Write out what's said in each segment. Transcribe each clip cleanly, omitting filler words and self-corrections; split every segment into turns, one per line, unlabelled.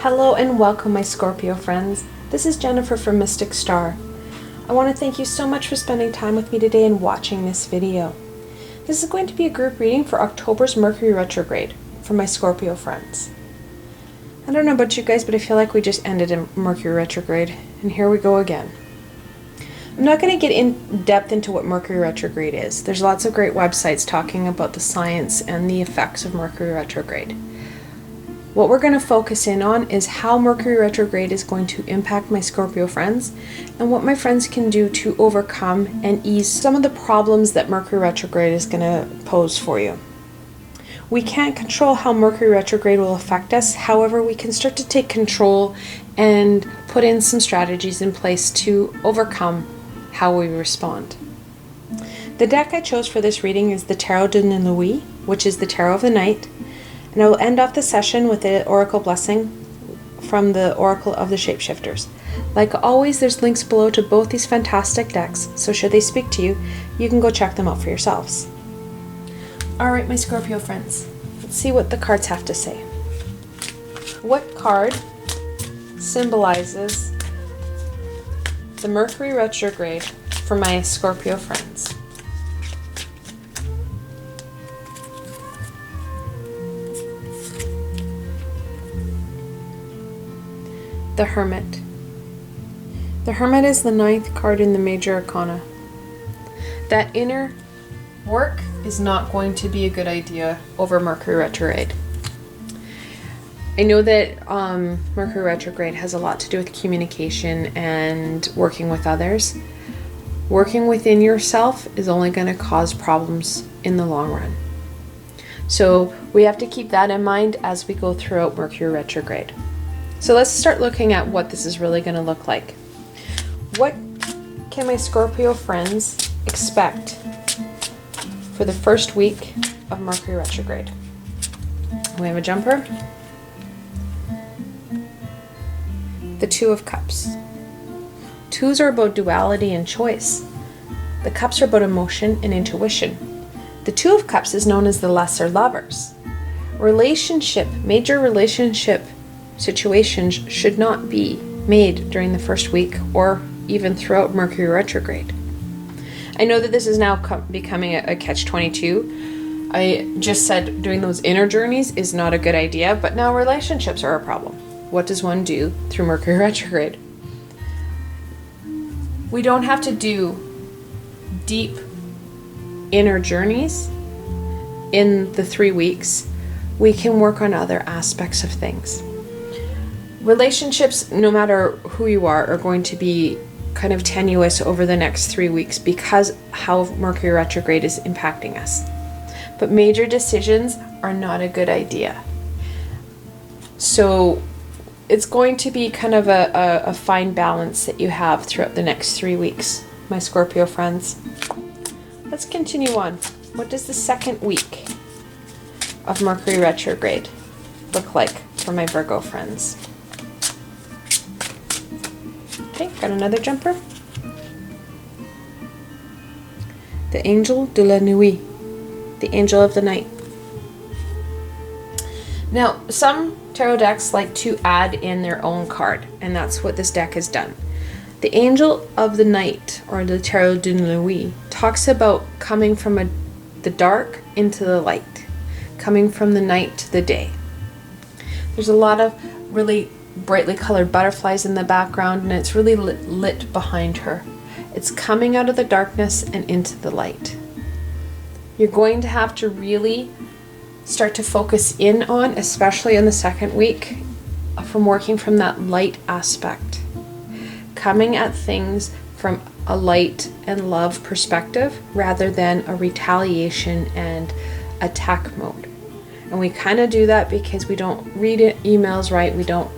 Hello and welcome, my Scorpio friends. This is Jennifer from Mystic Star. I want to thank you so much for spending time with me today and watching this video. This is going to be a group reading for October's Mercury Retrograde for my Scorpio friends. I don't know about you guys, but I feel like we just ended in Mercury Retrograde, and here we go again. I'm not going to get in depth into what Mercury Retrograde is. There's lots of great websites talking about the science and the effects of Mercury Retrograde. What we're going to focus in on is how Mercury Retrograde is going to impact my Scorpio friends and what my friends can do to overcome and ease some of the problems that Mercury Retrograde is going to pose for you. We can't control how Mercury Retrograde will affect us. However, we can start to take control and put in some strategies in place to overcome how we respond. The deck I chose for this reading is the Tarot de Nuit, which is the Tarot of the Night. And I will end off the session with the Oracle Blessing from the Oracle of the Shapeshifters. Like always, there's links below to both these fantastic decks, so should they speak to you, you can go check them out for yourselves. Alright, my Scorpio friends, let's see what the cards have to say. What card symbolizes the Mercury Retrograde for my Scorpio friends? The Hermit. The Hermit is the 9th card in the Major Arcana. That inner work is not going to be a good idea over Mercury Retrograde. I know that Mercury Retrograde has a lot to do with communication and working with others. Working within yourself is only going to cause problems in the long run. So we have to keep that in mind as we go throughout Mercury Retrograde. So let's start looking at what this is really going to look like. What can my Scorpio friends expect for the first week of Mercury Retrograde? We have a jumper. The Two of Cups. Twos are about duality and choice. The cups are about emotion and intuition. The Two of Cups is known as the lesser lovers. Major relationship situations should not be made during the first week or even throughout Mercury Retrograde. I know that this is now becoming a catch-22. I just said doing those inner journeys is not a good idea, but now relationships are a problem. What does one do through Mercury Retrograde? We don't have to do deep inner journeys in the 3 weeks. We can work on other aspects of things. Relationships, no matter who you are going to be kind of tenuous over the next 3 weeks because how Mercury Retrograde is impacting us. But major decisions are not a good idea. So it's going to be kind of a fine balance that you have throughout the next 3 weeks, my Scorpio friends. Let's continue on. What does the second week of Mercury Retrograde look like for my Virgo friends? Okay, got another jumper. The Angel de la Nuit, the Angel of the Night. Now, some tarot decks like to add in their own card, and that's what this deck has done. The Angel of the Night, or the Tarot de Nuit, talks about coming from the dark into the light, coming from the night to the day. There's a lot of really brightly colored butterflies in the background, and it's really lit behind her. It's coming out of the darkness and into the light. You're going to have to really start to focus in on, especially in the second week, from working from that light aspect. Coming at things from a light and love perspective rather than a retaliation and attack mode. And we kind of do that because we don't read emails right, we don't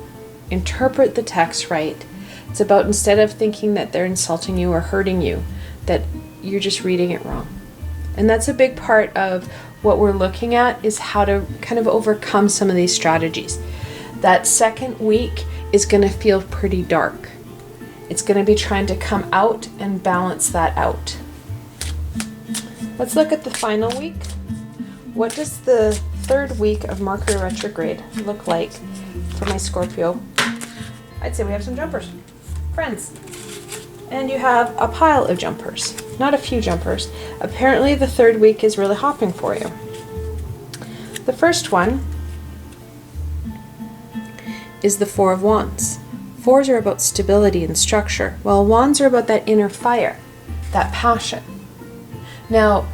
interpret the text right. It's about, instead of thinking that they're insulting you or hurting you, that you're just reading it wrong. And that's a big part of what we're looking at, is how to kind of overcome some of these strategies. That second week is going to feel pretty dark. It's going to be trying to come out and balance that out. Let's look at the final week. What does the third week of Mercury Retrograde look like for my Scorpio, I'd say we have some jumpers. Friends. And you have a pile of jumpers. Not a few jumpers. Apparently the third week is really hopping for you. The first one is the Four of Wands. Fours are about stability and structure, while Wands are about that inner fire, that passion. Now,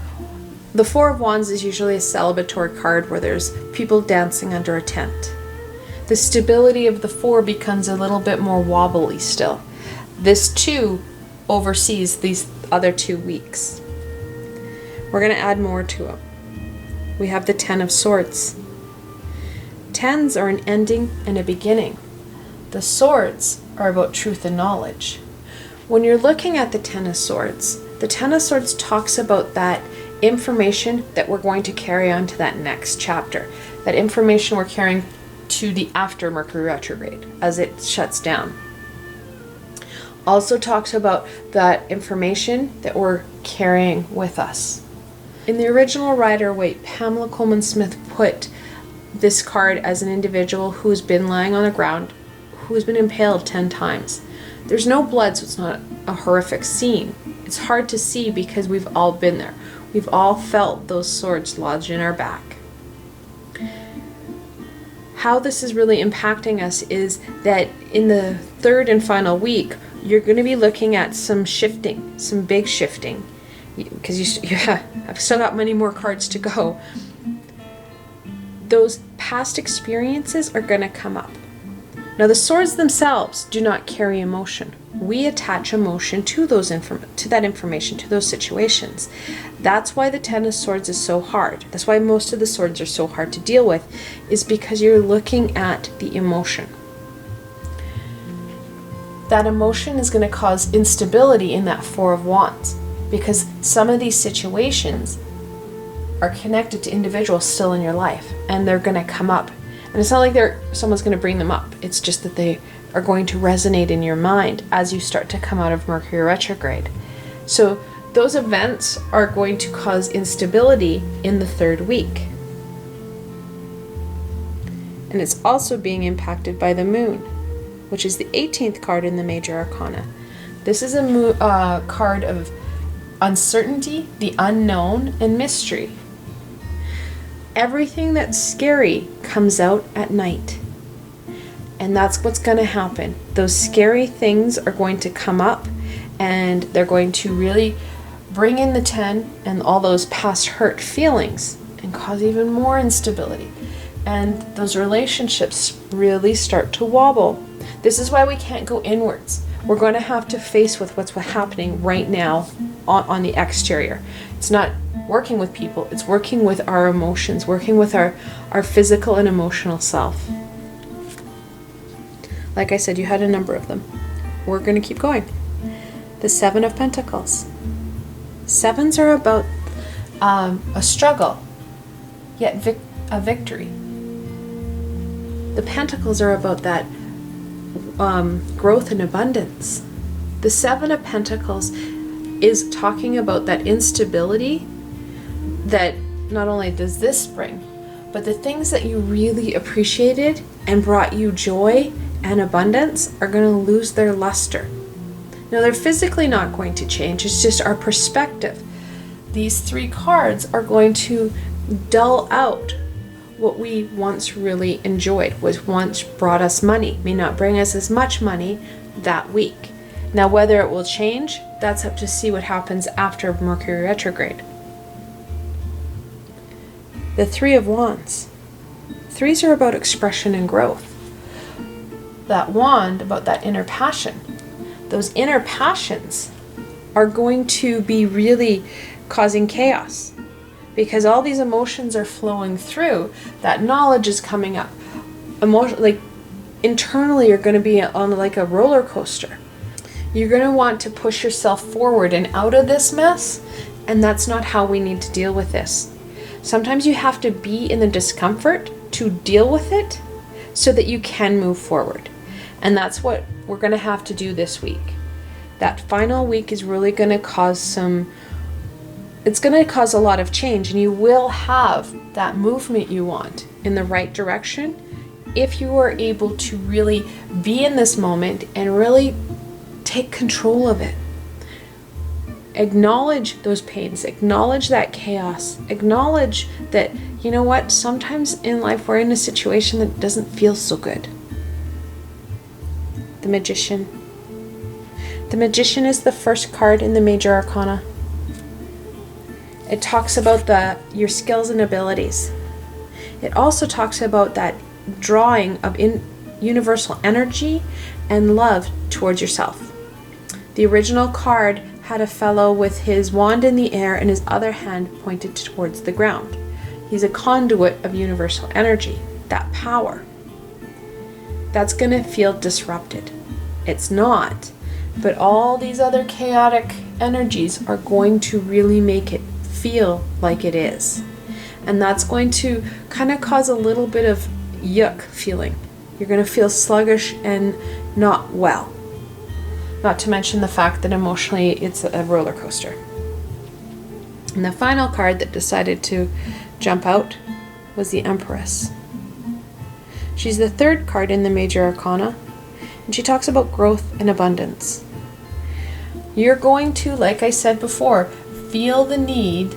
the Four of Wands is usually a celebratory card where there's people dancing under a tent. The stability of the Four becomes a little bit more wobbly still. This too oversees these other 2 weeks. We're going to add more to them. We have the Ten of Swords. Tens are an ending and a beginning. The Swords are about truth and knowledge. When you're looking at the Ten of Swords, the Ten of Swords talks about that information that we're going to carry on to that next chapter. That information we're carrying to the after Mercury retrograde as it shuts down. Also talks about that information that we're carrying with us. In the original Rider-Waite, Pamela Coleman Smith put this card as an individual who's been lying on the ground, who's been impaled 10 times. There's no blood, so it's not a horrific scene. It's hard to see because we've all been there. We've all felt those swords lodged in our back. How this is really impacting us is that in the third and final week, you're going to be looking at some shifting, some big shifting, because I've still got many more cards to go. Those past experiences are going to come up. Now, the swords themselves do not carry emotion. We attach emotion to that information, to those situations. That's why the Ten of Swords is so hard. That's why most of the swords are so hard to deal with, is because you're looking at the emotion. That emotion is going to cause instability in that Four of Wands, because some of these situations are connected to individuals still in your life, and they're going to come up. And it's not like someone's going to bring them up. It's just that they are going to resonate in your mind as you start to come out of Mercury retrograde. So those events are going to cause instability in the third week. And it's also being impacted by the moon, which is the 18th card in the major arcana. This is a card of uncertainty, the unknown, and mystery. Everything that's scary comes out at night. And that's what's going to happen. Those scary things are going to come up, and they're going to really bring in the 10 and all those past hurt feelings and cause even more instability. And those relationships really start to wobble. This is why we can't go inwards. We're going to have to face with what's happening right now on the exterior. It's not working with people, it's working with our emotions, working with our physical and emotional self. Like I said, you had a number of them. We're going to keep going. The Seven of Pentacles. Sevens are about a struggle, yet a victory. The Pentacles are about that growth and abundance. The Seven of Pentacles is talking about that instability that not only does this bring, but the things that you really appreciated and brought you joy and abundance are going to lose their luster. Now, they're physically not going to change. It's just our perspective. These three cards are going to dull out what we once really enjoyed, was once brought us money. May not bring us as much money that week. Now, whether it will change, that's up to see what happens after Mercury retrograde. The Three of Wands. Threes are about expression and growth. That wand, about that inner passion. Those inner passions are going to be really causing chaos, because all these emotions are flowing through. That knowledge is coming up. Internally, you're going to be on like a roller coaster. You're going to want to push yourself forward and out of this mess, and that's not how we need to deal with this. Sometimes you have to be in the discomfort to deal with it so that you can move forward. And that's what we're going to have to do this week. That final week is really going to cause it's going to cause a lot of change, and you will have that movement you want in the right direction if you are able to really be in this moment and really take control of it. Acknowledge those pains, acknowledge that chaos, acknowledge that, you know what, sometimes in life we're in a situation that doesn't feel so good. The Magician. The Magician is the first card in the Major Arcana. It talks about your skills and abilities. It also talks about that drawing of universal energy and love towards yourself. The original card had a fellow with his wand in the air and his other hand pointed towards the ground. He's a conduit of universal energy, that power. That's going to feel disrupted. It's not, but all these other chaotic energies are going to really make it feel like it is. And that's going to kind of cause a little bit of yuck feeling. You're going to feel sluggish and not well. Not to mention the fact that emotionally it's a roller coaster. And the final card that decided to jump out was the Empress. She's the third card in the Major Arcana, and she talks about growth and abundance. You're going to, like I said before, feel the need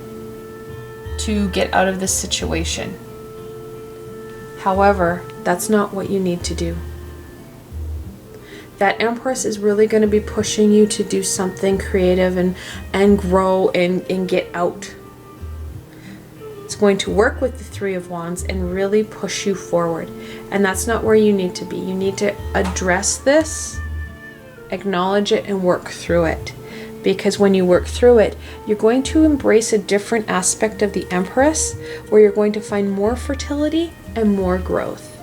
to get out of this situation. However, that's not what you need to do. That Empress is really going to be pushing you to do something creative and grow and get out. It's going to work with the Three of Wands and really push you forward. And that's not where you need to be. You need to address this, acknowledge it, and work through it. Because when you work through it, you're going to embrace a different aspect of the Empress where you're going to find more fertility and more growth.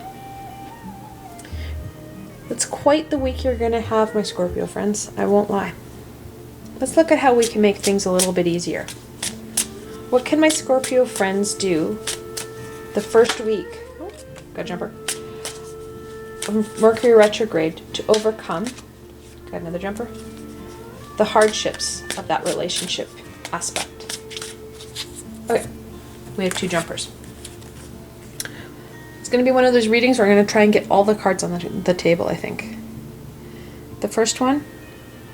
It's quite the week you're going to have, my Scorpio friends. I won't lie. Let's look at how we can make things a little bit easier. What can my Scorpio friends do the first week, got a jumper, of Mercury retrograde to overcome, got another jumper, the hardships of that relationship aspect? Okay, we have 2 jumpers. It's going to be one of those readings where I'm going to try and get all the cards on the table, I think. The first one,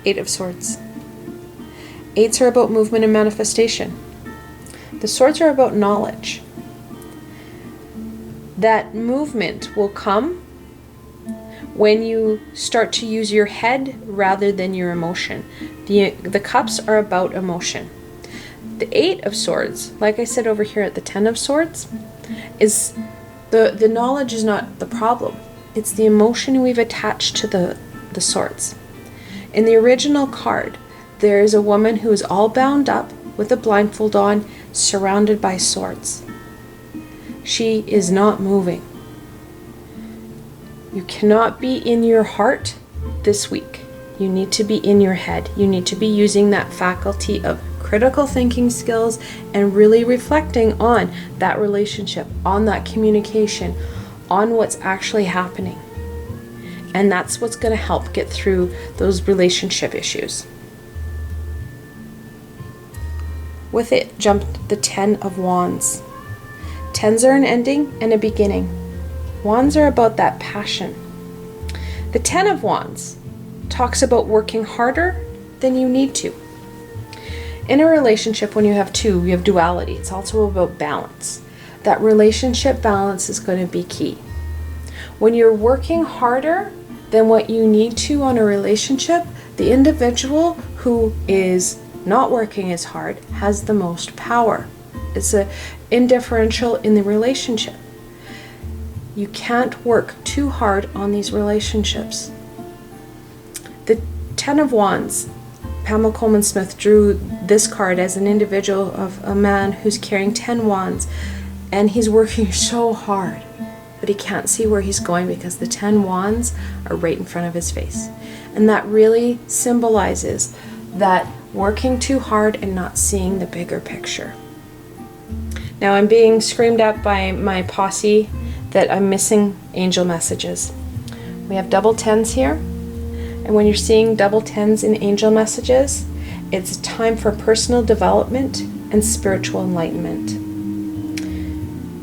8 of Swords. 8s are about movement and manifestation. The Swords are about knowledge. That movement will come when you start to use your head rather than your emotion. The Cups are about emotion. The 8 of Swords, like I said over here at the 10 of Swords, is the knowledge is not the problem. It's the emotion we've attached to the swords. In the original card, there is a woman who is all bound up with a blindfold on, surrounded by swords. She is not moving. You cannot be in your heart this week. You need to be in your head. You need to be using that faculty of critical thinking skills and really reflecting on that relationship, on that communication, on what's actually happening. And that's what's going to help get through those relationship issues. With it jumped the 10 of Wands. 10s are an ending and a beginning. Wands are about that passion. The 10 of Wands talks about working harder than you need to. In a relationship, when you have 2, you have duality. It's also about balance. That relationship balance is going to be key. When you're working harder than what you need to on a relationship, the individual who is not working as hard has the most power. It's a indifferential in the relationship. You can't work too hard on these relationships. The 10 of Wands, Pamela Coleman Smith drew this card as an individual of a man who's carrying 10 wands, and he's working so hard, but he can't see where he's going because the 10 wands are right in front of his face. And that really symbolizes that working too hard and not seeing the bigger picture. Now I'm being screamed at by my posse that I'm missing angel messages. We have double 10s here. And when you're seeing double 10s in angel messages, it's time for personal development and spiritual enlightenment.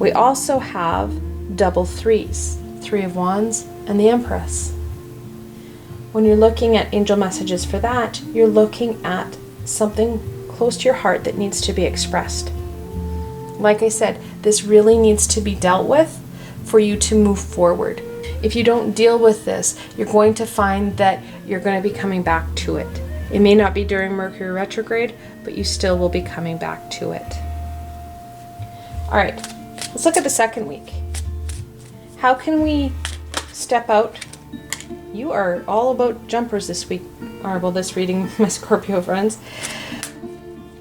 We also have double 3s. Three of Wands, and the Empress. When you're looking at angel messages for that, you're looking at something close to your heart that needs to be expressed. Like I said, this really needs to be dealt with for you to move forward. If you don't deal with this, you're going to find that you're going to be coming back to it. It may not be during Mercury retrograde, but you still will be coming back to it. All right, let's look at the second week. How can we step out? You are all about jumpers this week, or well, this reading, my Scorpio friends.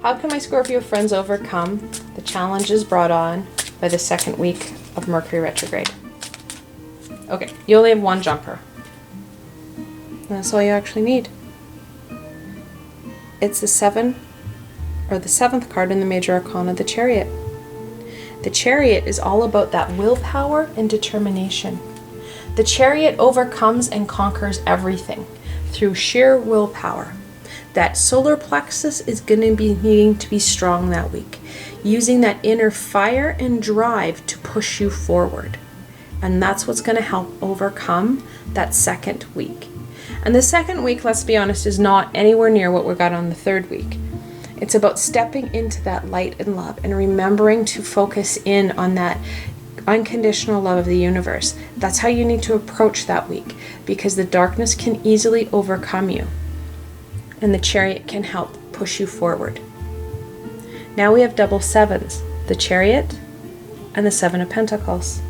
How can my Scorpio friends overcome the challenges brought on by the second week of Mercury retrograde? Okay, you only have one jumper. That's all you actually need. It's the seventh card in the major arcana, the Chariot. The Chariot is all about that willpower and determination. The Chariot overcomes and conquers everything through sheer willpower. That solar plexus is going to be needing to be strong that week, using that inner fire and drive to push you forward. And that's what's going to help overcome that second week. And the second week, let's be honest, is not anywhere near what we got on the third week. It's about stepping into that light and love and remembering to focus in on that unconditional love of the universe. That's how you need to approach that week, because the darkness can easily overcome you. And the Chariot can help push you forward. Now we have double sevens, the Chariot and the Seven of Pentacles.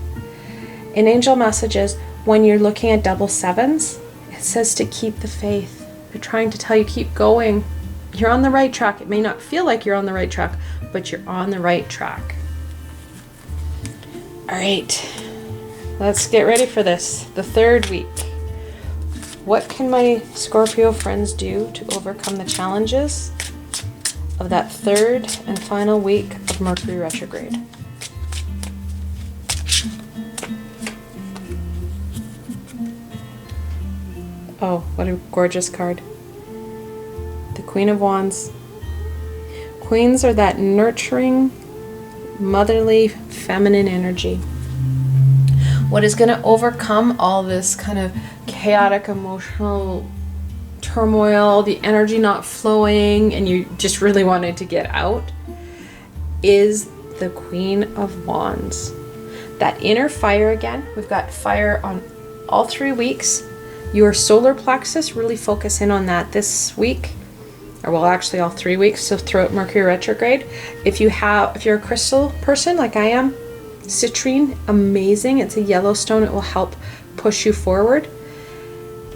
In angel messages, when you're looking at double sevens, it says to keep the faith. They're trying to tell you keep going. You're on the right track. It may not feel like you're on the right track, but you're on the right track. All right, let's get ready for this. The third week. What can my Scorpio friends do to overcome the challenges of that third and final week of Mercury retrograde? Oh, what a gorgeous card. The Queen of Wands. Queens are that nurturing, motherly, feminine energy. What is going to overcome all this kind of chaotic emotional turmoil, the energy not flowing, and you just really wanted to get out, is the Queen of Wands. That inner fire again. We've got fire on all 3 weeks. Your solar plexus, really focus in on that this week, or well, actually all 3 weeks, so throughout Mercury retrograde. If you're a crystal person like I am, citrine, amazing. It's a yellow stone. It will help push you forward,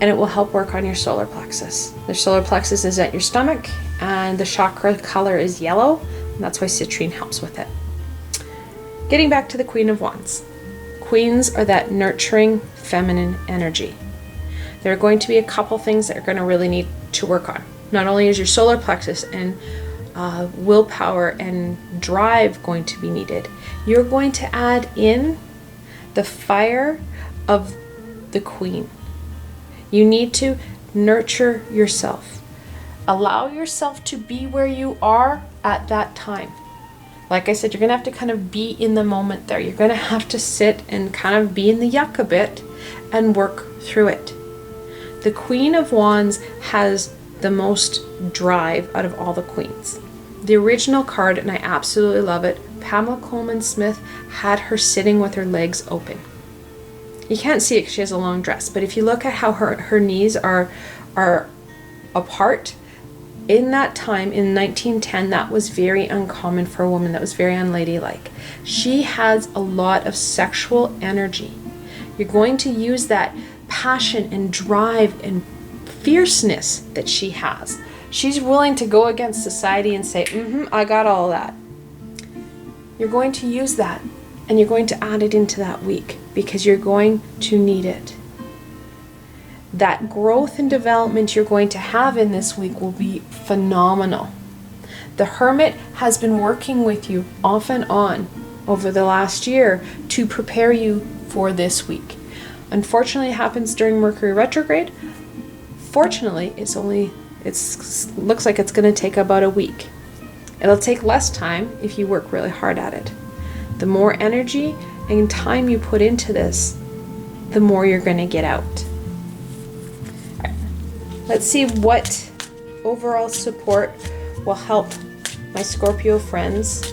and it will help work on your solar plexus. The solar plexus is at your stomach, and the chakra color is yellow, and that's why citrine helps with it. Getting back to the Queen of Wands. Queens are that nurturing, feminine energy. There are going to be a couple things that are going to really need to work on. Not only is your solar plexus and willpower and drive going to be needed, you're going to add in the fire of the Queen. You need to nurture yourself. Allow yourself to be where you are at that time. Like I said, you're going to have to kind of be in the moment there. You're going to have to sit and kind of be in the yuck a bit and work through it. The Queen of Wands has the most drive out of all the queens. The original card, and I absolutely love it, Pamela Coleman Smith had her sitting with her legs open. You can't see it because she has a long dress, but if you look at how her knees are apart, in that time, in 1910, that was very uncommon for a woman. That was very unladylike. She has a lot of sexual energy. You're going to use that passion and drive and fierceness that she has. She's willing to go against society and say, I got all that. You're going to use that, and you're going to add it into that week because you're going to need it. That growth and development you're going to have in this week will be phenomenal. The Hermit has been working with you off and on over the last year to prepare you for this week. Unfortunately, it happens during Mercury retrograde. Fortunately, it looks like it's going to take about a week. It'll take less time if you work really hard at it. The more energy and time you put into this, the more you're going to get out. All right. Let's see what overall support will help my Scorpio friends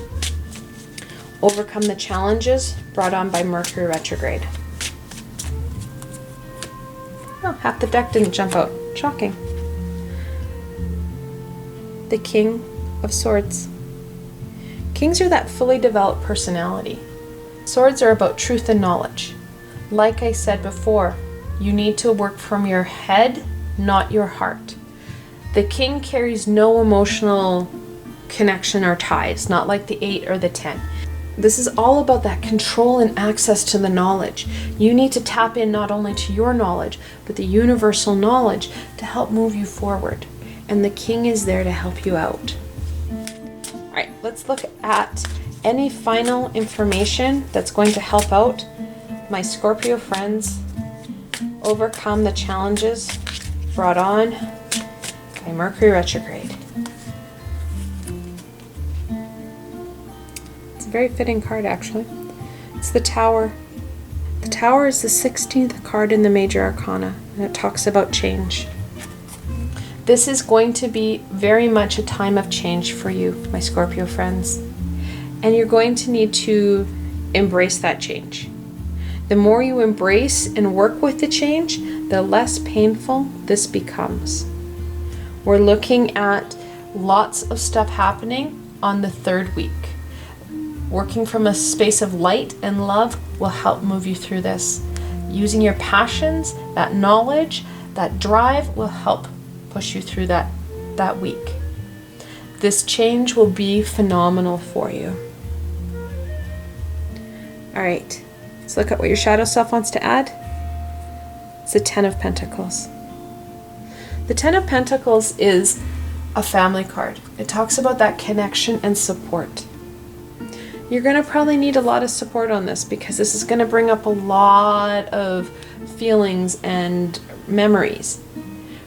overcome the challenges brought on by Mercury retrograde. Oh, half the deck didn't jump out. Shocking. The King of Swords. Kings are that fully developed personality. Swords are about truth and knowledge. Like I said before, you need to work from your head, not your heart. The King carries no emotional connection or ties, not like the 8 or the 10. This is all about that control and access to the knowledge. You need to tap in not only to your knowledge, but the universal knowledge to help move you forward. And the King is there to help you out. All right, let's look at any final information that's going to help out my Scorpio friends overcome the challenges brought on by Mercury retrograde. It's a very fitting card, actually. It's the Tower. The Tower is the 16th card in the Major Arcana, and it talks about change. This is going to be very much a time of change for you, my Scorpio friends. And you're going to need to embrace that change. The more you embrace and work with the change, the less painful this becomes. We're looking at lots of stuff happening on the 3rd week. Working from a space of light and love will help move you through this. Using your passions, that knowledge, that drive will help push you through that week. This change will be phenomenal for you. All right, let's look at what your shadow self wants to add. It's the 10 of Pentacles. The 10 of Pentacles is a family card. It talks about that connection and support. You're going to probably need a lot of support on this because this is going to bring up a lot of feelings and memories.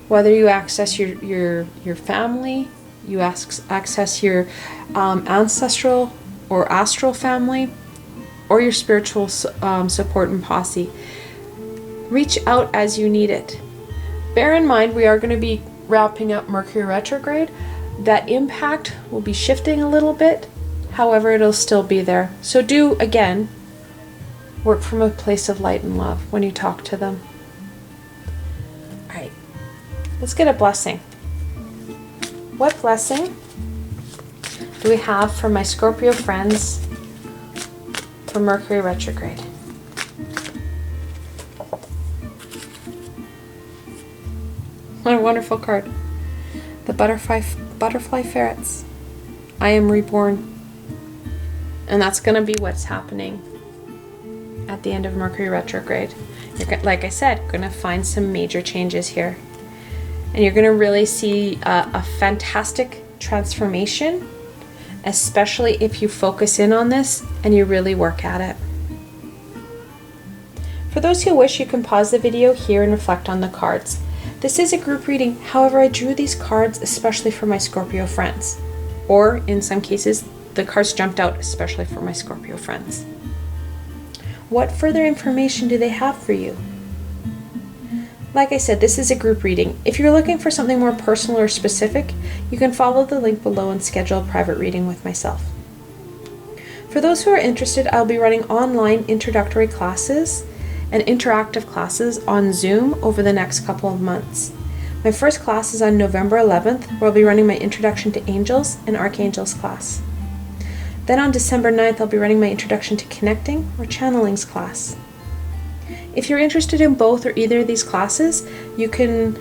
Whether you access your family, you access your ancestral or astral family, or your spiritual support and posse. Reach out as you need it. Bear in mind, we are going to be wrapping up Mercury retrograde. That impact will be shifting a little bit. However, it'll still be there. So do, again, work from a place of light and love when you talk to them. All right, let's get a blessing. What blessing do we have for my Scorpio friends for Mercury retrograde? What a wonderful card. The butterfly ferrets. I am reborn. And that's going to be what's happening at the end of Mercury retrograde. You're, like I said, going to find some major changes here. And you're going to really see a fantastic transformation, especially if you focus in on this and you really work at it. For those who wish, you can pause the video here and reflect on the cards. This is a group reading, however, I drew these cards especially for my Scorpio friends. Or, in some cases, the cards jumped out especially for my Scorpio friends. What further information do they have for you? Like I said, this is a group reading. If you're looking for something more personal or specific, you can follow the link below and schedule a private reading with myself. For those who are interested, I'll be running online introductory classes and interactive classes on Zoom over the next couple of months. My first class is on November 11th, where I'll be running my Introduction to Angels and Archangels class. Then on December 9th, I'll be running my Introduction to Connecting or Channelings class. If you're interested in both or either of these classes, you can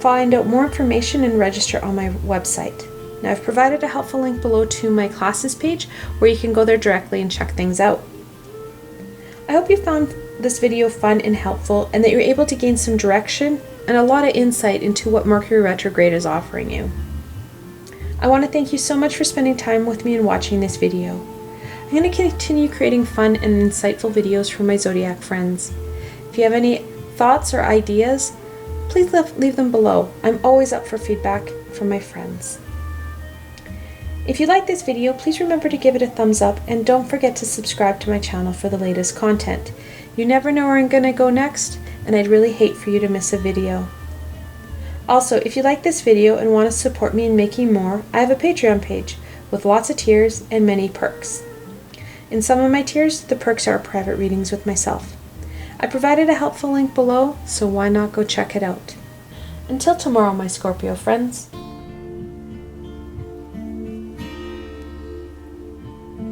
find out more information and register on my website. Now, I've provided a helpful link below to my classes page where you can go there directly and check things out. I hope you found this video fun and helpful, and that you're able to gain some direction and a lot of insight into what Mercury retrograde is offering you. I want to thank you so much for spending time with me and watching this video. I'm going to continue creating fun and insightful videos for my zodiac friends. If you have any thoughts or ideas, please leave them below. I'm always up for feedback from my friends. If you like this video, please remember to give it a thumbs up and don't forget to subscribe to my channel for the latest content. You never know where I'm going to go next, and I'd really hate for you to miss a video. Also, if you like this video and want to support me in making more, I have a Patreon page with lots of tiers and many perks. In some of my tiers, the perks are private readings with myself. I provided a helpful link below, so why not go check it out. Until tomorrow, my Scorpio friends.